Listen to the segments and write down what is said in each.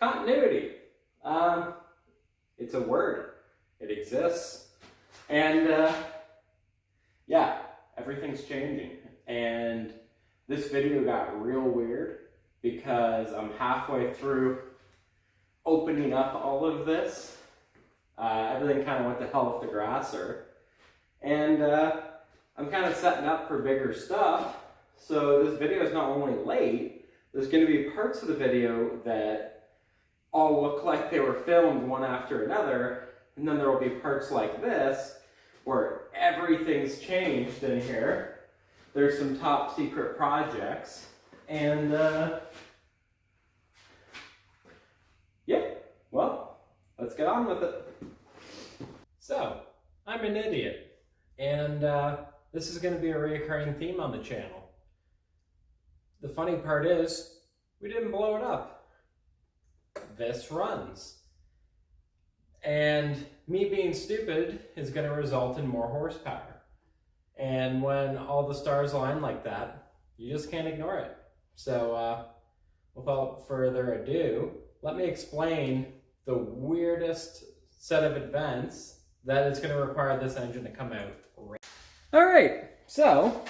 Continuity. It's a word. It exists. And yeah, everything's changing. And this video got real weird because I'm halfway through opening up all of this. Everything kind of went to hell with the grasser. And I'm kind of setting up for bigger stuff. So this video is not only late, there's going to be parts of the video that all look like they were filmed one after another. And then there will be parts like this where everything's changed in here. There's some top secret projects. And yeah, well, let's get on with it. So, I'm an idiot. And this is going to be a recurring theme on the channel. The funny part is, we didn't blow it up. This runs. And me being stupid is going to result in more horsepower. And when all the stars align like that, you just can't ignore it. So, without further ado, let me explain the weirdest set of events that is going to require this engine to come out. All right, so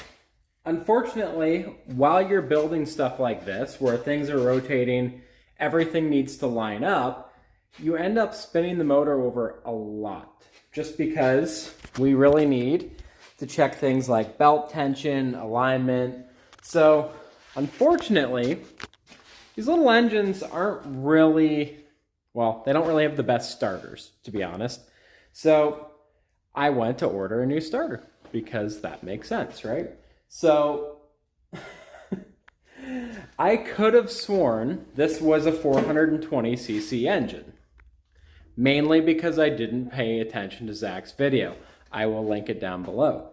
unfortunately, while you're building stuff like this, where things are rotating, everything needs to line up, you end up spinning the motor over a lot, just because we really need to check things like belt tension, alignment. So unfortunately, these little engines aren't really, well, they don't really have the best starters, to be honest. So I went to order a new starter because that makes sense, right? So I could have sworn this was a 420cc engine, mainly because I didn't pay attention to Zach's video. I will link it down below.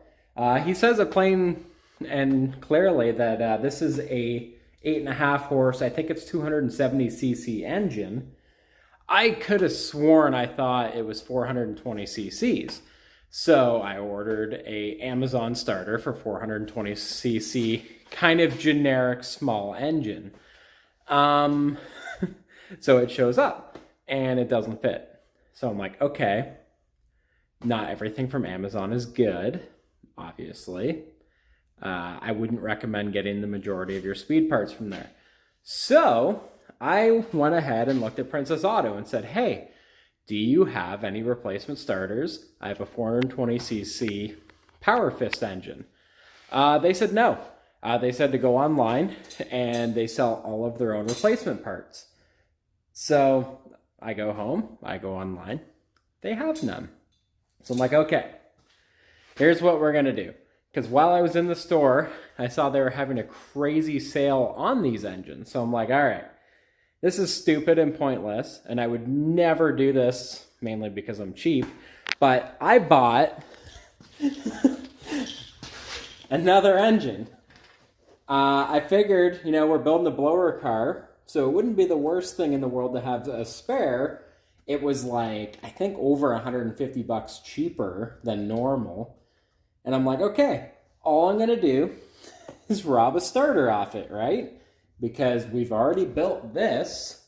He says it plain and clearly that this is a 8.5 horse, I think it's 270cc engine. I could have sworn I thought it was 420 cc's. So I ordered a Amazon starter for 420cc, kind of generic small engine. So it shows up and it doesn't fit. So I'm like, okay, not everything from Amazon is good, obviously. I wouldn't recommend getting the majority of your speed parts from there. So I went ahead and looked at Princess Auto and said, hey, do you have any replacement starters? I have a 420cc powerfist engine. They said no. They said to go online and they sell all of their own replacement parts. So I go home, I go online, they have none. So I'm like, okay, here's what we're gonna do. Because while I was in the store, I saw they were having a crazy sale on these engines. So I'm like, all right, this is stupid and pointless, and I would never do this, mainly because I'm cheap, but I bought another engine. I figured, you know, we're building a blower car, so it wouldn't be the worst thing in the world to have a spare. It was like, I think over 150 bucks cheaper than normal. And I'm like, okay, all I'm going to do is rob a starter off it, right? Because we've already built this.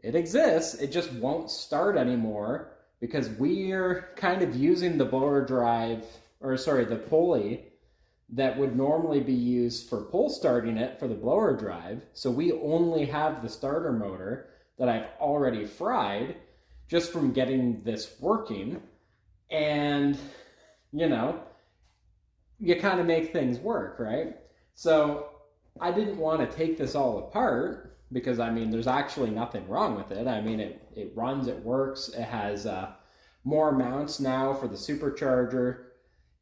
It exists. It just won't start anymore because we're kind of using the blower drive, or sorry, the pulley that would normally be used for pull starting it for the blower drive. So we only have the starter motor that I've already fried just from getting this working. And, you know, you kind of make things work, right? So I didn't want to take this all apart because, I mean, there's actually nothing wrong with it. I mean, it runs, it works. It has more mounts now for the Supercharger.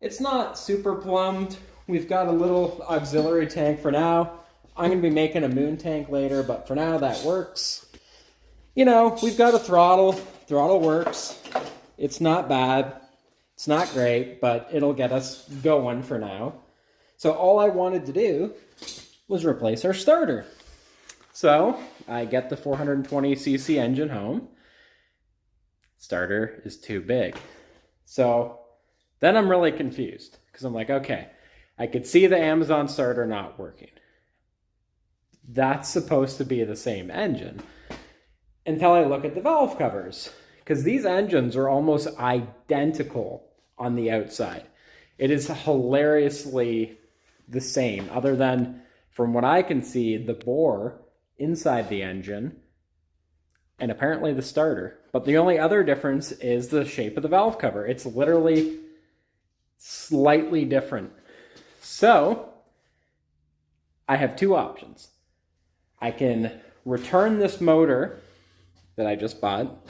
It's not super plumbed. We've got a little auxiliary tank for now. I'm going to be making a moon tank later, but for now that works. You know, we've got a throttle. Throttle works. It's not bad. It's not great, but it'll get us going for now. So all I wanted to do was replace our starter. So I get the 420cc engine home. Starter is too big. So then I'm really confused because I'm like, okay, I could see the Amazon starter not working. That's supposed to be the same engine. until I look at the valve covers, because these engines are almost identical on the outside. It is hilariously the same, other than, from what I can see, the bore inside the engine and apparently the starter. But the only other difference is the shape of the valve cover. It's literally slightly different. So I have two options. I can return this motor that I just bought,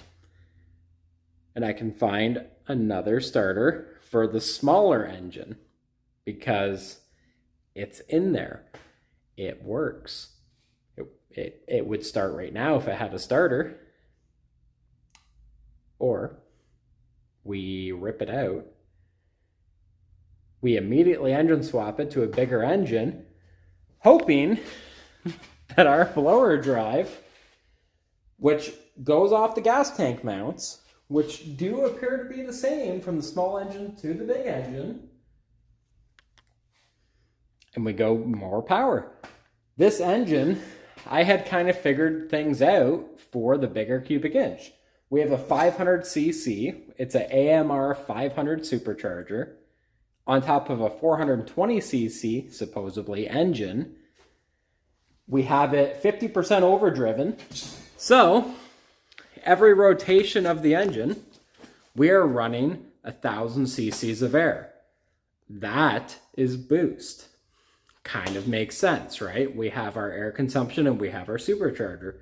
and I can find another starter for the smaller engine because it's in there. It works. It would start right now if it had a starter. Or we rip it out. We immediately engine swap it to a bigger engine, hoping that our blower drive, which goes off the gas tank mounts, which do appear to be the same from the small engine to the big engine, and we go more power. This engine, I had kind of figured things out for the bigger cubic inch. We have a 500cc, it's an AMR 500 supercharger, on top of a 420cc, supposedly, engine. We have it 50% overdriven. So, every rotation of the engine, we are running 1,000 cc's of air. That is boost. Kind of makes sense, right? We have our air consumption and we have our supercharger.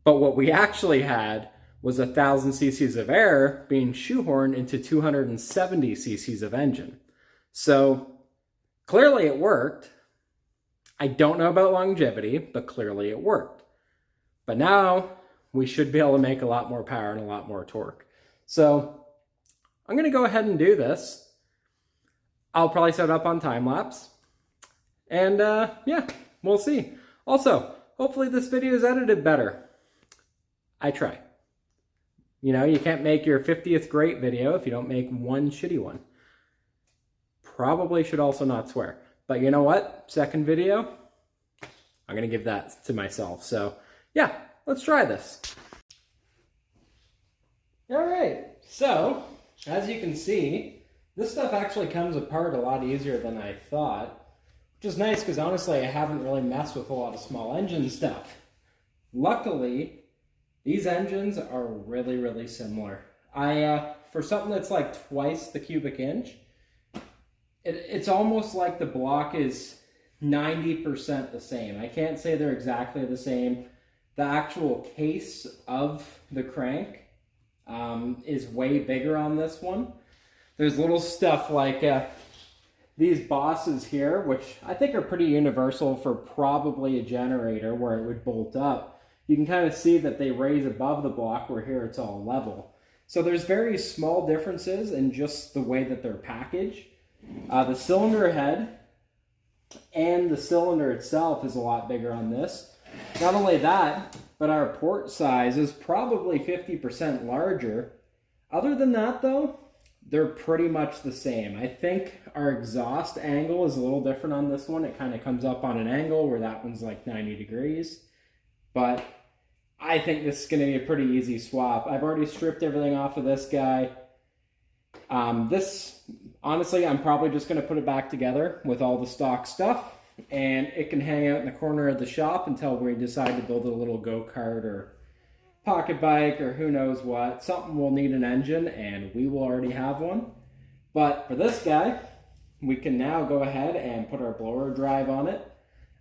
But what we actually had was 1,000 cc's of air being shoehorned into 270 cc's of engine. So clearly it worked. I don't know about longevity, but clearly it worked. But now we should be able to make a lot more power and a lot more torque. So I'm going to go ahead and do this. I'll probably set it up on time lapse. And yeah, we'll see. Also, hopefully this video is edited better. I try. You know, you can't make your 50th great video if you don't make one shitty one. Probably should also not swear. But you know what? Second video, I'm going to give that to myself. So yeah, let's try this. All right, so as you can see, this stuff actually comes apart a lot easier than I thought, which is nice because honestly, I haven't really messed with a lot of small engine stuff. Luckily, these engines are really, really similar. For something that's like twice the cubic inch, it's almost like the block is 90% the same. I can't say they're exactly the same. The actual case of the crank is way bigger on this one. There's little stuff like these bosses here, which I think are pretty universal for probably a generator where it would bolt up. You can kind of see that they raise above the block where here it's all level. So there's very small differences in just the way that they're packaged. The cylinder head and the cylinder itself is a lot bigger on this. Not only that, but our port size is probably 50% larger. Other than that though, they're pretty much the same. I think our exhaust angle is a little different on this one. It kind of comes up on an angle where that one's like 90 degrees. But I think this is going to be a pretty easy swap. I've already stripped everything off of this guy. This, honestly, I'm probably just going to put it back together with all the stock stuff. And it can hang out in the corner of the shop until we decide to build a little go-kart or pocket bike or who knows what. Something will need an engine, and we will already have one. But for this guy, we can now go ahead and put our blower drive on it.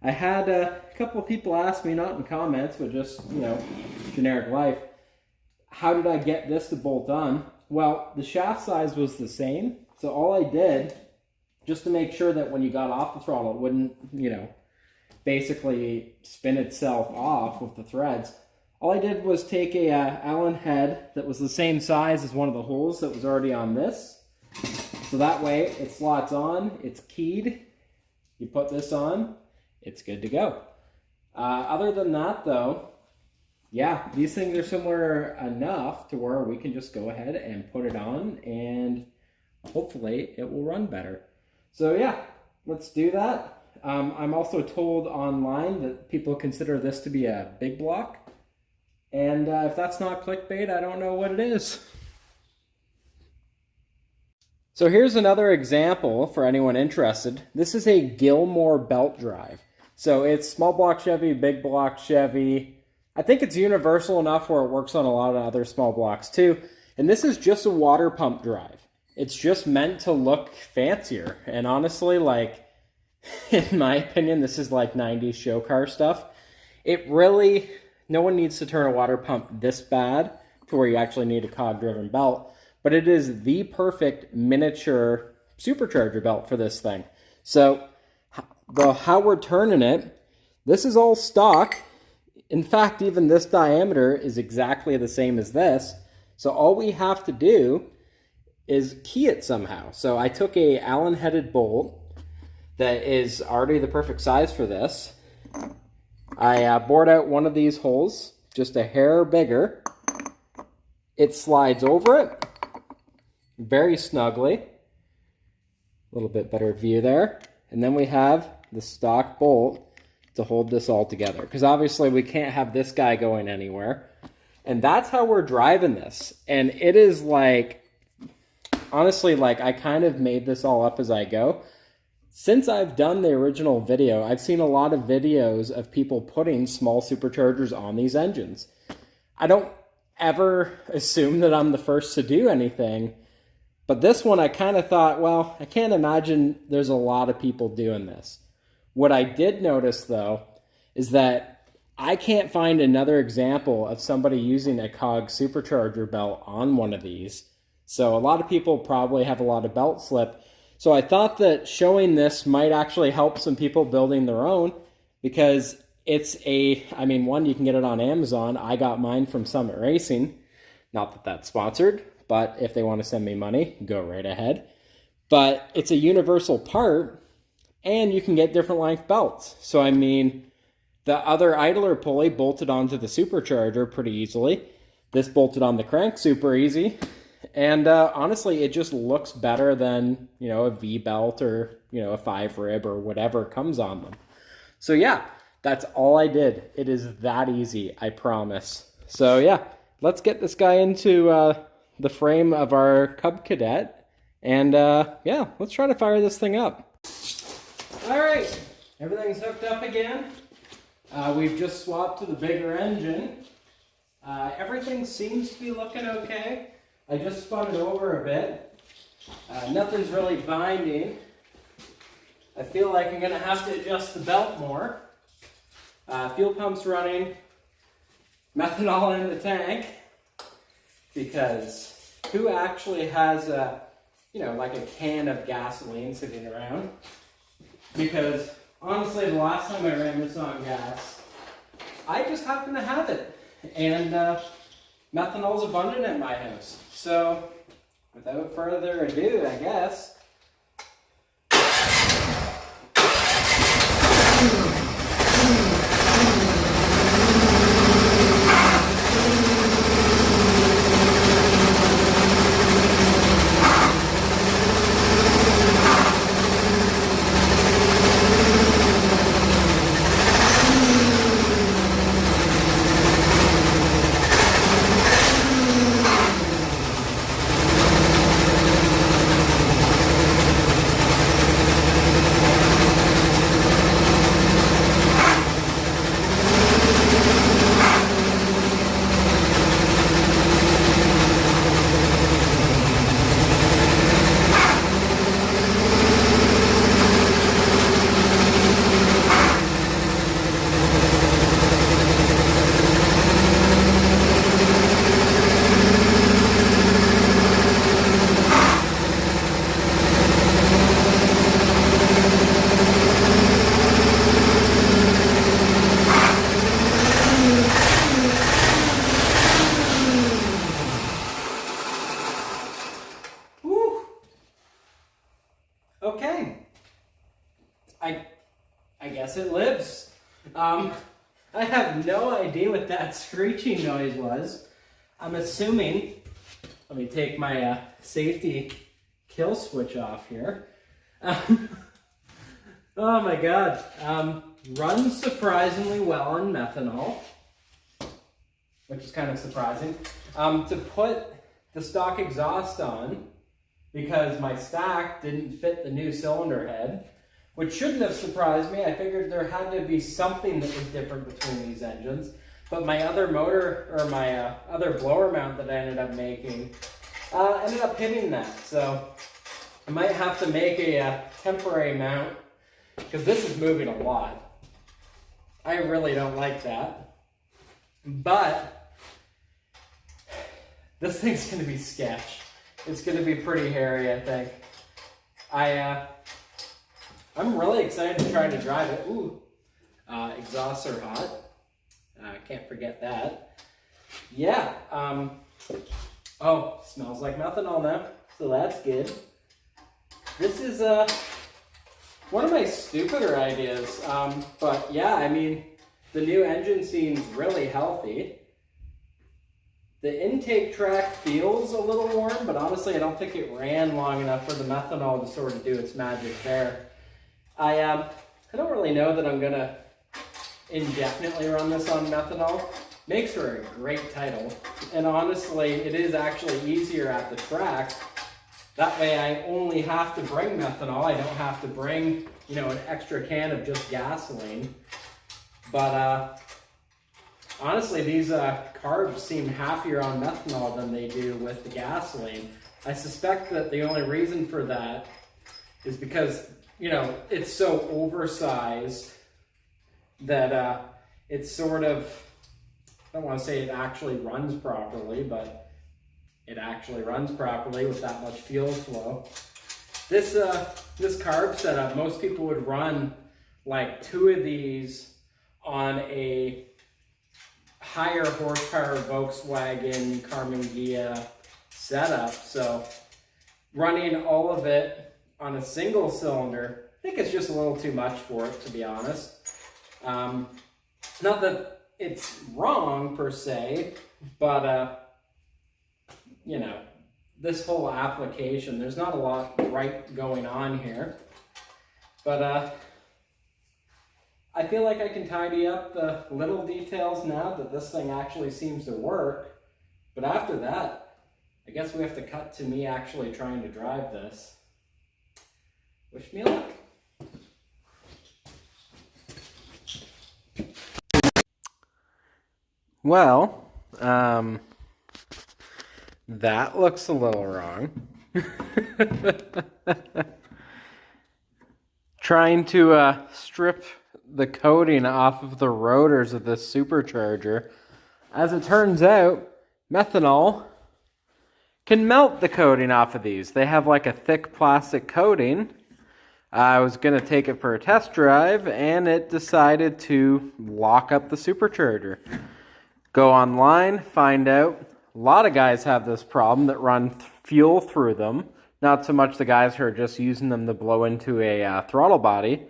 I had a couple of people ask me, not in comments, but just, you know, generic life, how did I get this to bolt on? Well, the shaft size was the same. So all I did, just to make sure that when you got off the throttle, it wouldn't, you know, basically spin itself off with the threads. All I did was take a Allen head that was the same size as one of the holes that was already on this. So that way it slots on, it's keyed. You put this on, it's good to go. Other than that though, yeah, these things are similar enough to where we can just go ahead and put it on and hopefully it will run better. So yeah, let's do that. I'm also told online that people consider this to be a big block. And if that's not clickbait, I don't know what it is. So here's another example for anyone interested. This is a Gilmore belt drive. So it's small block Chevy, big block Chevy. I think it's universal enough where it works on a lot of other small blocks too. And this is just a water pump drive. It's just meant to look fancier. And honestly, like, in my opinion, this is like 90s show car stuff. It really, no one needs to turn a water pump this bad to where you actually need a cog-driven belt. But it is the perfect miniature supercharger belt for this thing. So how we're turning it, this is all stock. In fact, even this diameter is exactly the same as this. So all we have to do is key it somehow. So I took a Allen-headed bolt that is already the perfect size for this. I bored out one of these holes, just a hair bigger. It slides over it very snugly. A little bit better view there. And then we have the stock bolt to hold this all together, because obviously we can't have this guy going anywhere. And that's how we're driving this. And it is like, honestly, like, I kind of made this all up as I go. Since I've done the original video, I've seen a lot of videos of people putting small superchargers on these engines. I don't ever assume that I'm the first to do anything, but this one I kind of thought, well, I can't imagine there's a lot of people doing this. What I did notice, though, is that I can't find another example of somebody using a cog supercharger belt on one of these. So a lot of people probably have a lot of belt slip. So I thought that showing this might actually help some people building their own, because it's I mean, one, you can get it on Amazon. I got mine from Summit Racing. Not that that's sponsored, but if they want to send me money, go right ahead. But it's a universal part, and you can get different length belts. So I mean, the other idler pulley bolted onto the supercharger pretty easily. This bolted on the crank super easy. And honestly, it just looks better than, you know, a V-belt or, you know, a 5-rib or whatever comes on them. So yeah, that's all I did. It is that easy, I promise. So yeah, let's get this guy into the frame of our Cub Cadet. And yeah, let's try to fire this thing up. All right, everything's hooked up again. We've just swapped to the bigger engine. Everything seems to be looking okay. I just spun it over a bit. Nothing's really binding. I feel like I'm going to have to adjust the belt more. Fuel pump's running. Methanol in the tank. Because who actually has a, you know, like a can of gasoline sitting around? Because honestly, the last time I ran this on gas, I just happened to have it. And methanol's abundant at my house. So, without further ado, I guess. Okay. I guess it lives. I have no idea what that screeching noise was. I'm assuming, let me take my safety kill switch off here. Oh my god. Runs surprisingly well on methanol. which is kind of surprising. To put the stock exhaust on, because my stack didn't fit the new cylinder head, which shouldn't have surprised me. I figured there had to be something that was different between these engines. But my other motor, or my other blower mount that I ended up making, ended up hitting that. So I might have to make a temporary mount, because this is moving a lot. I really don't like that. But this thing's going to be sketch. It's going to be pretty hairy, I think. I'm really excited to try to drive it. Ooh, exhausts are hot. Can't forget that. Yeah. Oh, smells like methanol now, so that's good. This is one of my stupider ideas, but yeah, I mean, the new engine seems really healthy. The intake track feels a little warm, but honestly, I don't think it ran long enough for the methanol to sort of do its magic there. I don't really know that I'm gonna indefinitely run this on methanol. Makes for a great title, and honestly, it is actually easier at the track. That way, I only have to bring methanol. I don't have to bring, you know, an extra can of just gasoline. But honestly, these carbs seem happier on methanol than they do with the gasoline. I suspect that the only reason for that is because, you know, it's so oversized that it's sort of, I don't want to say it actually runs properly, but it actually runs properly with that much fuel flow. This carb setup, most people would run like 2 of these on a higher horsepower Volkswagen Carmen Ghia setup. So running all of it on a single cylinder, I think it's just a little too much for it, to be honest. Not that it's wrong per se, but you know, this whole application, there's not a lot right going on here. But I feel like I can tidy up the little details now that this thing actually seems to work. But after that, I guess we have to cut to me actually trying to drive this. Wish me luck. Well, that looks a little wrong. Trying to strip the coating off of the rotors of this supercharger. As it turns out, methanol can melt the coating off of these. They have like a thick plastic coating. I was going to take it for a test drive, and it decided to lock up the supercharger. Go online, find out. A lot of guys have this problem that run fuel through them. Not so much the guys who are just using them to blow into a throttle body.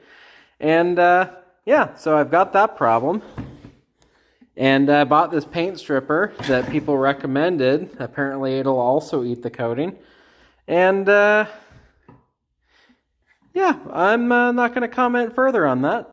And yeah, so I've got that problem. And I bought this paint stripper that people recommended. Apparently it'll also eat the coating. And yeah, I'm not going to comment further on that.